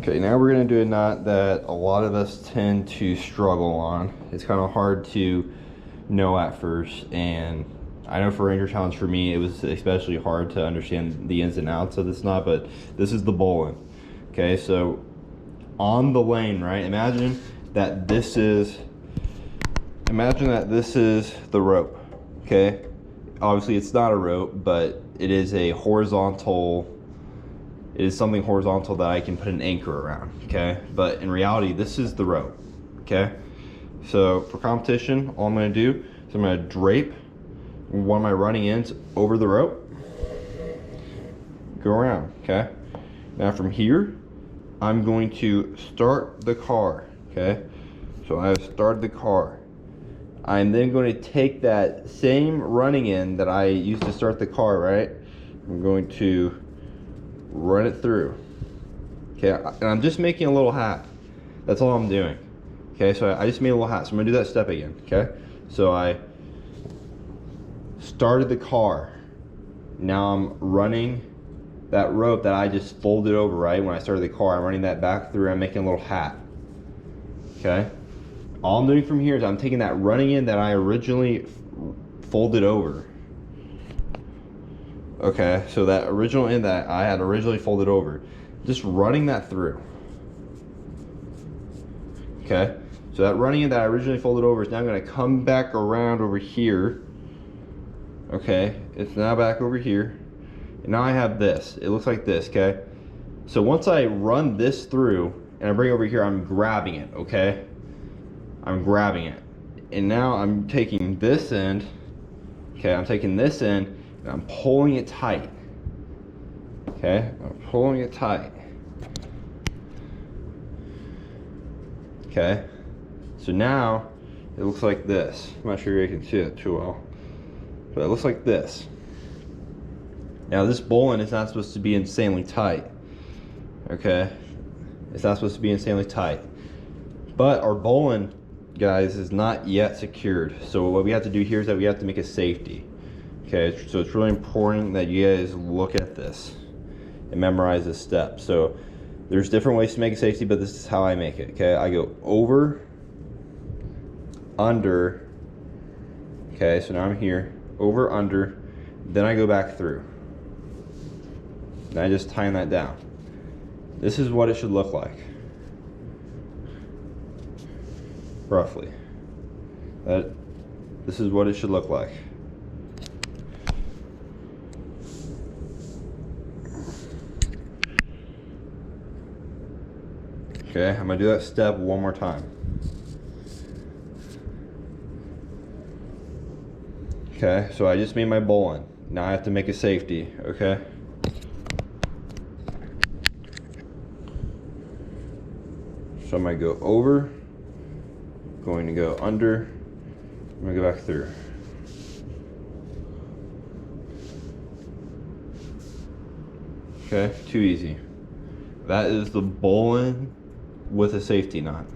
Okay, now we're gonna do a knot that a lot of us tend to struggle on. It's kind of hard to know at first, and I know for Ranger Challenge, for me, it was especially hard to understand the ins and outs of this knot, but this is the bowline. Okay, so on the lane, right, imagine that this is the rope. Okay, obviously it's not a rope, but it is a horizontal, it is something horizontal that I can put an anchor around. Okay, but in reality this is the rope. Okay, so for competition, all I'm going to do is I'm going to drape one of my running ends over the rope, go around. Okay, now from here I'm going to start the car. Okay, so I've started the car. I'm then going to take that same running end that I used to start the car, right? I'm going to run it through. Okay, and I'm just making a little hat. That's all I'm doing. Okay, so I just made a little hat. So I'm gonna do that step again. Okay, so I started the car. Now I'm running that rope that I just folded over, right? When I started the car, I'm running that back through. I'm making a little hat. Okay, all I'm doing from here is I'm taking that running end that I originally folded over. Okay, so that original end that I had originally folded over, just running that through. Okay, so that running end that I originally folded over is now going to come back around over here. Okay, it's now back over here. And now I have this. It looks like this, okay? So once I run this through and I bring it over here, I'm grabbing it, okay? I'm grabbing it. And now I'm taking this end, okay? I'm taking this end and I'm pulling it tight. Okay, I'm pulling it tight. Okay, so now it looks like this. I'm not sure you can see it too well, but it looks like this. Now this bowline is not supposed to be insanely tight. Okay, it's not supposed to be insanely tight. But our bowline, guys, is not yet secured. So what we have to do here is that we have to make a safety. Okay, so it's really important that you guys look at this and memorize this step. So there's different ways to make a safety, but this is how I make it. Okay, I go over, under. Okay, so now I'm here, over, under, then I go back through. And I just tighten that down. This is what it should look like, roughly. This is what it should look like. Okay, I'm gonna do that step one more time. Okay, so I just made my bowline. Now I have to make a safety, okay? So I'm gonna go over, going to go under, I'm gonna go back through. Okay, too easy. That is the bowline with a safety knot.